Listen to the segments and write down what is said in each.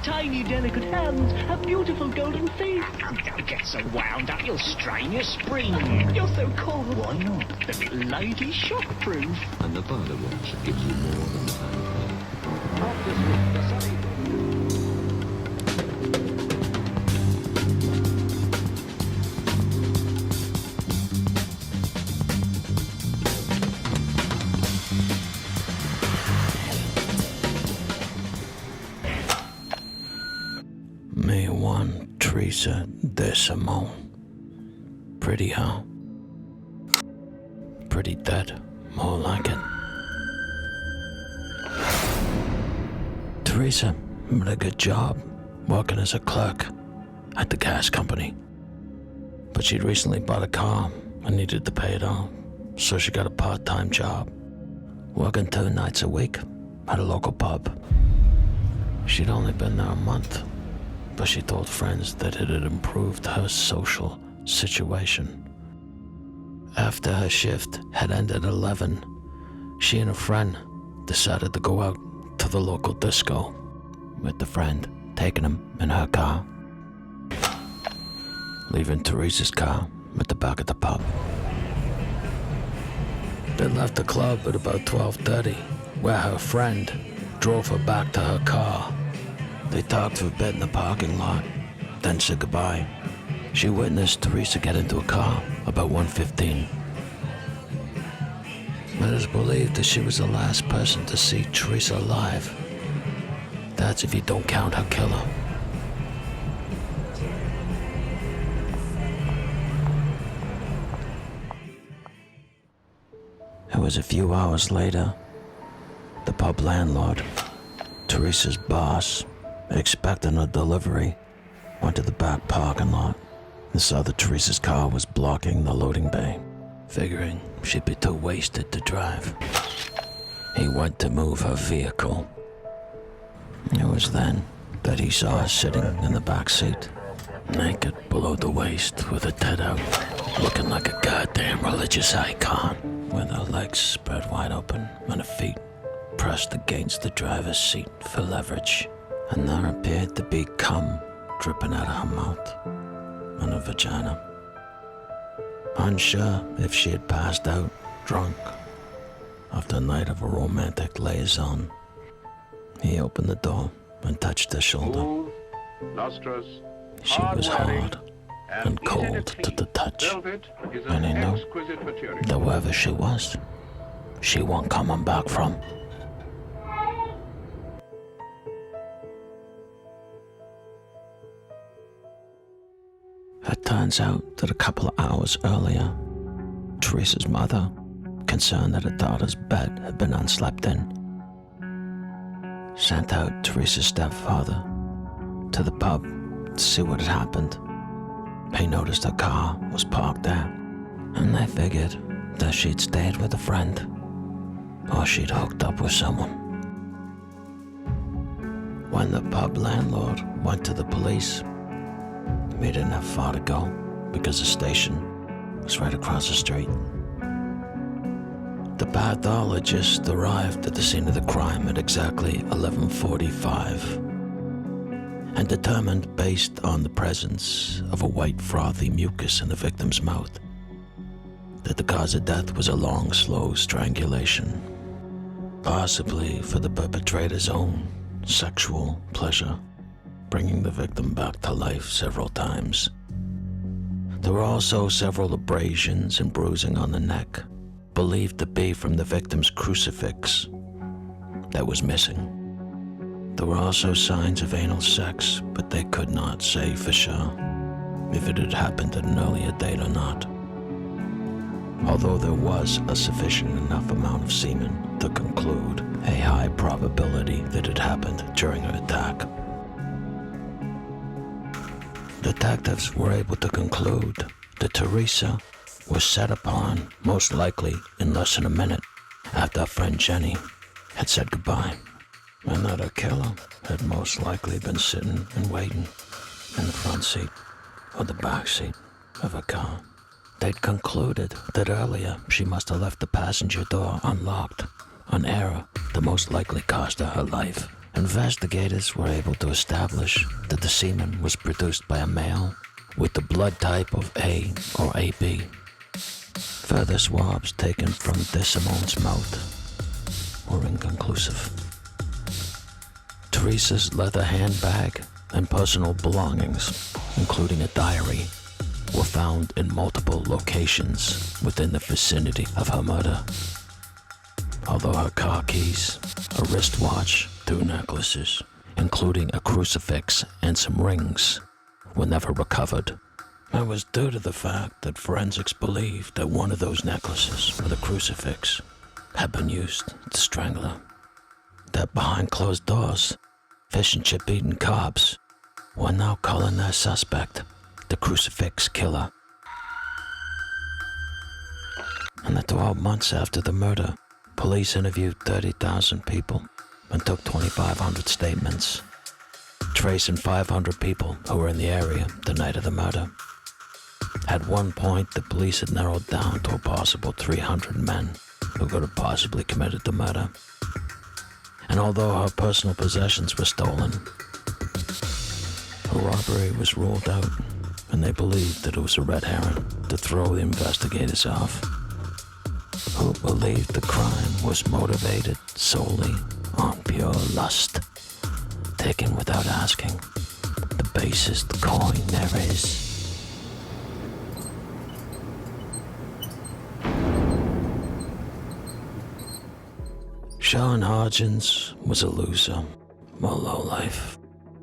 tiny, delicate hands, a beautiful golden face. Don't get so wound up, you'll strain your spring. You're so cold. Why not? The little lady's shockproof. And the Barlow watch gives you more than the Me one, Teresa De Simone. Pretty, huh? Pretty dead, more like it. Teresa had a good job working as a clerk at the gas company. But she'd recently bought a car and needed to pay it off, so she got a part-time job, working 2 nights a week at a local pub. She'd only been there a month, but she told friends that it had improved her social situation. After her shift had ended at 11, she and a friend decided to go out to the local disco, with the friend taking him in her car, leaving Teresa's car at the back of the pub. They left the club at about 12:30, where her friend drove her back to her car. They talked for a bit in the parking lot, then said goodbye. She witnessed Teresa get into a car about 1:15. It is believed that she was the last person to see Teresa alive. That's if you don't count her killer. It was a few hours later. The pub landlord, Teresa's boss, expecting a delivery, went to the back parking lot and saw that Teresa's car was blocking the loading bay. Figuring she'd be too wasted to drive, he went to move her vehicle. It was then that he saw her sitting in the back seat, naked below the waist with her head out, looking like a goddamn religious icon, with her legs spread wide open and her feet pressed against the driver's seat for leverage. And there appeared to be cum dripping out of her mouth and her vagina. Unsure if she had passed out drunk after a night of a romantic liaison, he opened the door and touched her shoulder. She was hard and cold to the touch, and he knew that wherever she was, she wasn't coming back from. It turns out that a couple of hours earlier, Teresa's mother, concerned that her daughter's bed had been unslept in, sent out Teresa's stepfather to the pub to see what had happened. He noticed her car was parked there, and they figured that she'd stayed with a friend, or she'd hooked up with someone. When the pub landlord went to the police, he didn't have far to go because the station was right across the street. The pathologist arrived at the scene of the crime at exactly 11:45 and determined, based on the presence of a white frothy mucus in the victim's mouth, that the cause of death was a long, slow strangulation, possibly for the perpetrator's own sexual pleasure, bringing the victim back to life several times. There were also several abrasions and bruising on the neck, believed to be from the victim's crucifix that was missing. There were also signs of anal sex, but they could not say for sure if it had happened at an earlier date or not, although there was a sufficient enough amount of semen to conclude a high probability that it happened during her attack. Detectives were able to conclude that Teresa was set upon most likely in less than a minute after her friend Jenny had said goodbye, and that her killer had most likely been sitting and waiting in the front seat or the back seat of her car. They'd concluded that earlier she must have left the passenger door unlocked, an error that most likely cost her her life. Investigators were able to establish that the semen was produced by a male with the blood type of A or AB. Further swabs taken from De Simone's mouth were inconclusive. Teresa's leather handbag and personal belongings, including a diary, were found in multiple locations within the vicinity of her murder. Although her car keys, a wristwatch, 2 necklaces, including a crucifix and some rings, were never recovered. It was due to the fact that forensics believed that one of those necklaces, or the crucifix, had been used to strangle her. That behind closed doors, fish and chip eating cops were now calling their suspect the crucifix killer. In the 12 months after the murder, police interviewed 30,000 people and took 2,500 statements, tracing 500 people who were in the area the night of the murder. At one point, the police had narrowed down to a possible 300 men who could have possibly committed the murder. And although her personal possessions were stolen, her robbery was ruled out, and they believed that it was a red herring to throw the investigators off, who believed the crime was motivated solely on pure lust, taken without asking, the basest coin there is. Sean Hodgins was a loser, a lowlife,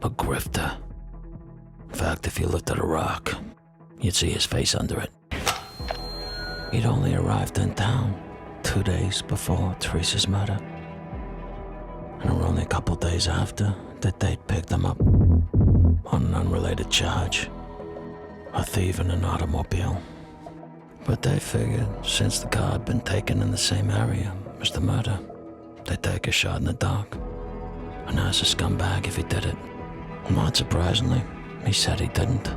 a grifter. In fact, if you looked at a rock, you'd see his face under it. He'd only arrived in town 2 days before Teresa's murder. And it was only a couple days after that they'd picked him up on an unrelated charge, a thief in an automobile. But they figured since the car had been taken in the same area as the murder, they'd take a shot in the dark and ask a scumbag if he did it. Not surprisingly, he said he didn't.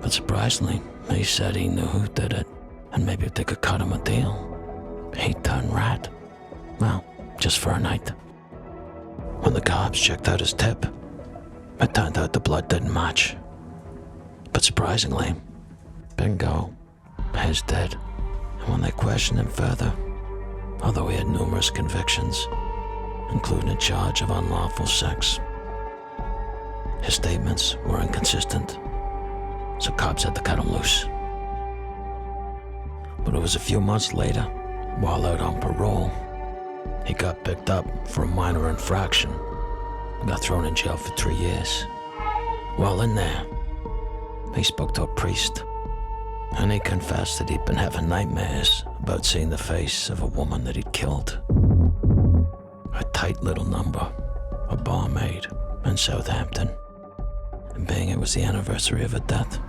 But surprisingly, he said he knew who did it, and maybe if they could cut him a deal, he'd turn rat. Well, just for a night. When the cops checked out his tip, it turned out the blood didn't match. But surprisingly, bingo, his did. And when they questioned him further, although he had numerous convictions, including a charge of unlawful sex, his statements were inconsistent, so cops had to cut him loose. But it was a few months later, while out on parole, he got picked up for a minor infraction and got thrown in jail for 3 years. While in there, he spoke to a priest, and he confessed that he'd been having nightmares about seeing the face of a woman that he'd killed. A tight little number, a barmaid in Southampton. And being it was the anniversary of her death,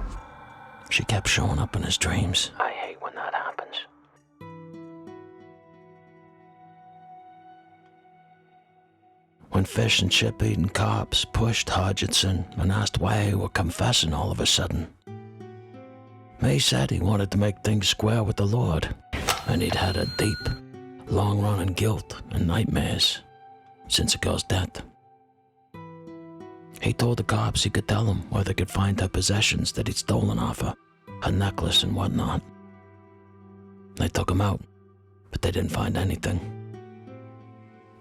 she kept showing up in his dreams. I hate when that happens. When fish and chip eating cops pushed Hodgson and asked why he were confessing all of a sudden, he said he wanted to make things square with the Lord, and he'd had a deep, long-running guilt and nightmares since a girl's death. He told the cops he could tell them where they could find her possessions that he'd stolen off her necklace and whatnot. They took him out, but they didn't find anything.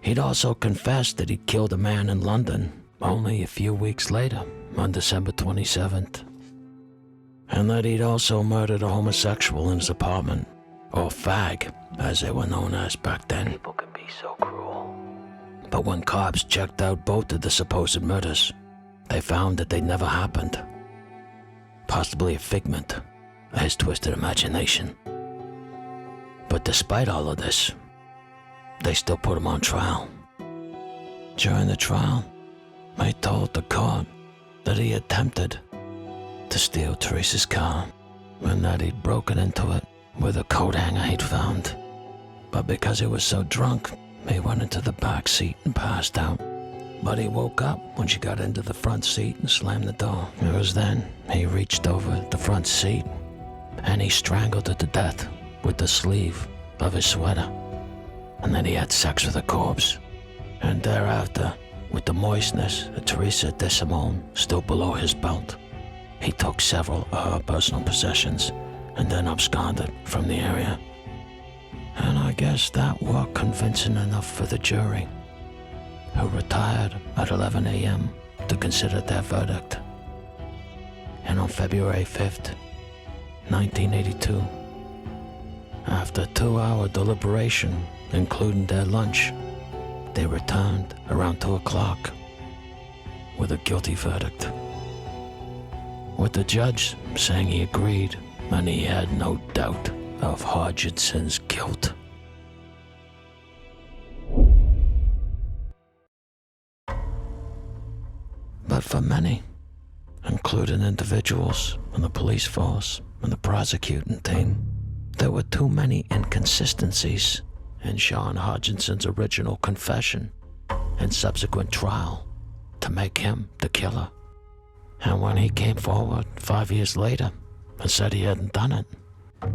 He'd also confessed that he'd killed a man in London only a few weeks later, on December 27th. And that he'd also murdered a homosexual in his apartment, or fag, as they were known as back then. People can be so cruel. But when cops checked out both of the supposed murders, they found that they'd never happened. Possibly a figment of his twisted imagination. But despite all of this, they still put him on trial. During the trial, he told the court that he attempted to steal Teresa's car, and that he'd broken into it with a coat hanger he'd found. But because he was so drunk, he went into the back seat and passed out. But he woke up when she got into the front seat and slammed the door. It was then he reached over the front seat and he strangled her to death with the sleeve of his sweater. And then he had sex with the corpse And thereafter, with the moistness of Teresa De Simone still below his belt, he took several of her personal possessions and then absconded from the area. And I guess that worked convincing enough for the jury, who retired at 11 a.m. to consider their verdict. And on February 5th, 1982, after a 2-hour deliberation, including their lunch, they returned around 2 o'clock with a guilty verdict, with the judge saying he agreed and he had no doubt of Hodgson's guilt. But for many, including individuals in the police force and the prosecuting team, there were too many inconsistencies in Sean Hodgson's original confession and subsequent trial to make him the killer. And when he came forward 5 years later and said he hadn't done it,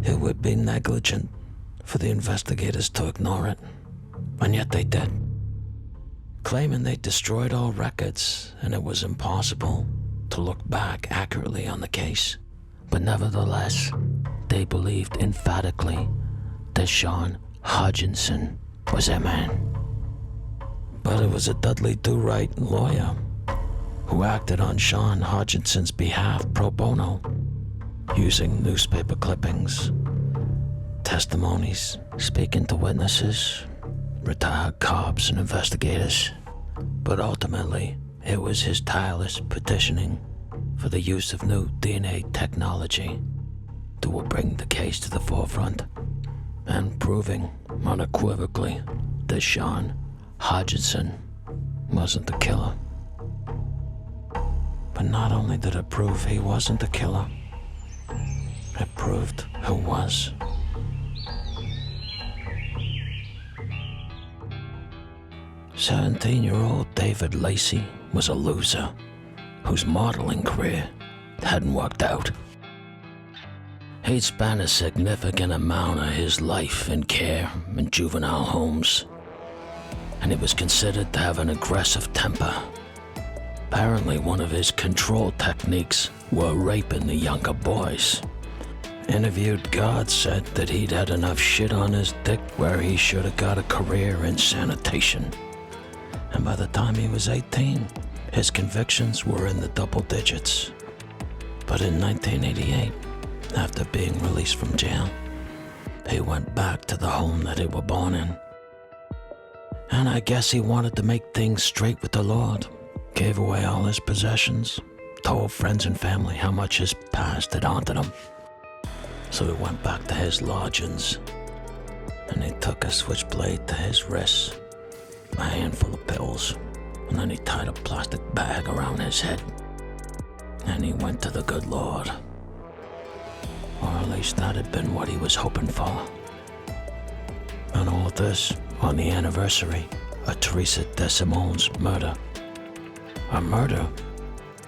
it would be negligent for the investigators to ignore it. And yet they did, claiming they destroyed all records and it was impossible to look back accurately on the case. But nevertheless, they believed emphatically that Sean Hodgson was their man. But it was a Dudley Do-Right lawyer who acted on Sean Hodgson's behalf pro bono, using newspaper clippings, testimonies, speaking to witnesses, retired cops and investigators. But ultimately, it was his tireless petitioning for the use of new DNA technology that will bring the case to the forefront and proving unequivocally that Sean Hodgson wasn't the killer. But not only did it prove he wasn't the killer, it proved who was. "17-year-old David Lacey was a loser whose modeling career hadn't worked out. He'd spent a significant amount of his life in care in juvenile homes, and he was considered to have an aggressive temper. Apparently, one of his control techniques were raping the younger boys. Interviewed guards said that he'd had enough shit on his dick where he should have got a career in sanitation. And by the time he was 18, his convictions were in the double digits. But in 1988, after being released from jail, he went back to the home that he was born in. And I guess he wanted to make things straight with the Lord. Gave away all his possessions, told friends and family how much his past had haunted him. So he went back to his lodgings, and he took a switchblade to his wrist, a handful of pills, and then he tied a plastic bag around his head, and he went to the good Lord. Or at least that had been what he was hoping for. And all of this on the anniversary of Teresa De Simone's murder. A murder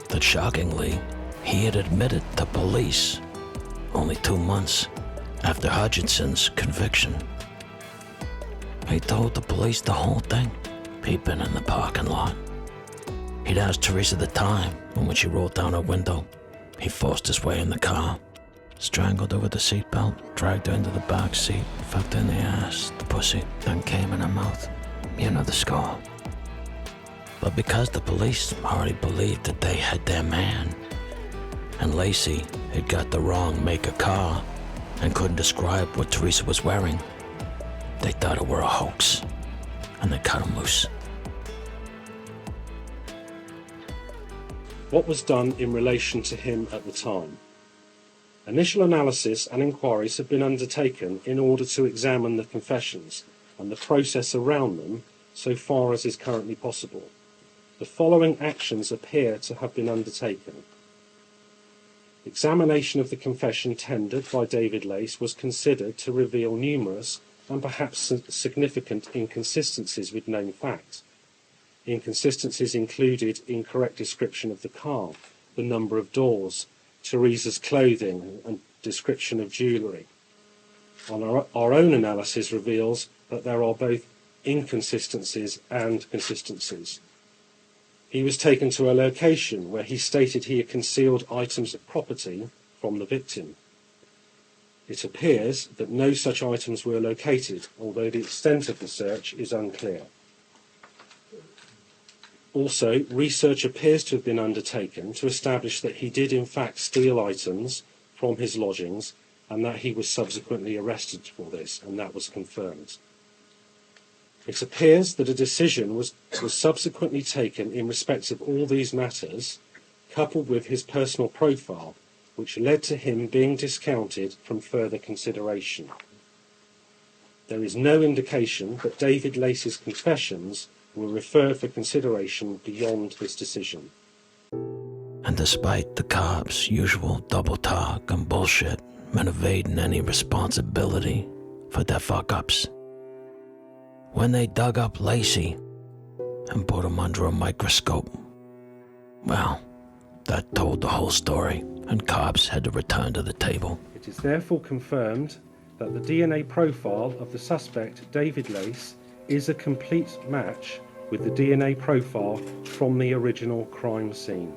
that, shockingly, he had admitted to police only 2 months after Hodgson's conviction. He told the police the whole thing. He'd been in the parking lot. He'd asked Teresa the time, and when she rolled down her window, he forced his way in the car, strangled her with the seatbelt, dragged her into the back seat, fucked her in the ass, the pussy, then came in her mouth. You know the score. But because the police already believed that they had their man, and Lacey had got the wrong make of car and couldn't describe what Teresa was wearing, they thought it were a hoax, and they cut him loose. What was done in relation to him at the time? Initial analysis and inquiries have been undertaken in order to examine the confessions and the process around them so far as is currently possible. The following actions appear to have been undertaken. Examination of the confession tendered by David Lace was considered to reveal numerous and perhaps significant inconsistencies with known facts. Inconsistencies included incorrect description of the car, the number of doors, Teresa's clothing and description of jewellery. Our own analysis reveals that there are both inconsistencies and consistencies. He was taken to a location where he stated he had concealed items of property from the victim. It appears that no such items were located, although the extent of the search is unclear. Also, research appears to have been undertaken to establish that he did in fact steal items from his lodgings and that he was subsequently arrested for this, and that was confirmed. It appears that a decision was subsequently taken in respect of all these matters, coupled with his personal profile, which led to him being discounted from further consideration. There is no indication that David Lacey's confessions were referred for consideration beyond this decision. And despite the cops' usual double talk and bullshit and evading any responsibility for their fuck-ups, when they dug up Lacey and put him under a microscope, well, that told the whole story, and cops had to return to the table. It is therefore confirmed that the DNA profile of the suspect, David Lace, is a complete match with the DNA profile from the original crime scene.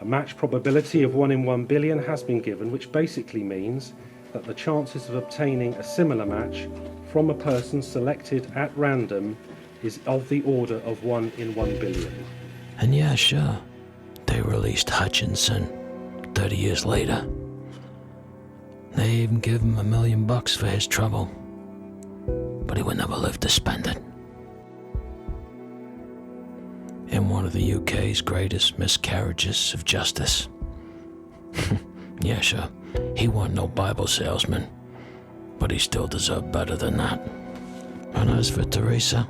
A match probability of 1 in 1 billion has been given, which basically means that the chances of obtaining a similar match from a person selected at random is of the order of 1 in 1 billion. And yeah, sure, they released Hutchinson 30 years later. They even give him $1 million for his trouble, but he would never live to spend it. In one of the UK's greatest miscarriages of justice. Yeah, sure, he wasn't no Bible salesman, but he still deserved better than that. And as for Teresa,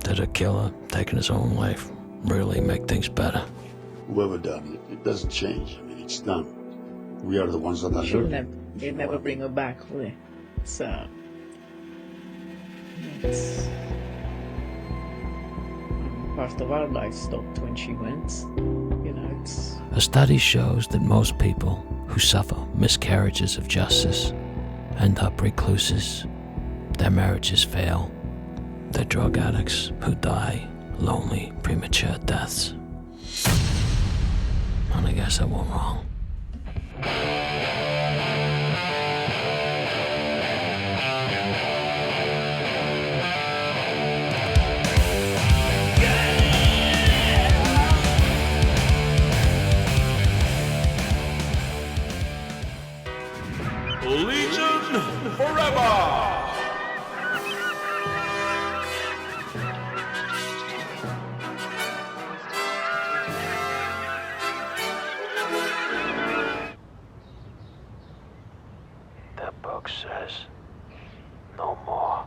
did a killer taking his own life really make things better? Whoever done it, it doesn't change. I mean, it's done. We are the ones that are hurt. They'll never bring her back, will they? So, it's part of our life stopped when she went. You know, it's... A study shows that most people who suffer miscarriages of justice end up recluses. Their marriages fail. They're drug addicts who die lonely, premature deaths. And I guess I went wrong. Legion forever! That book says no more.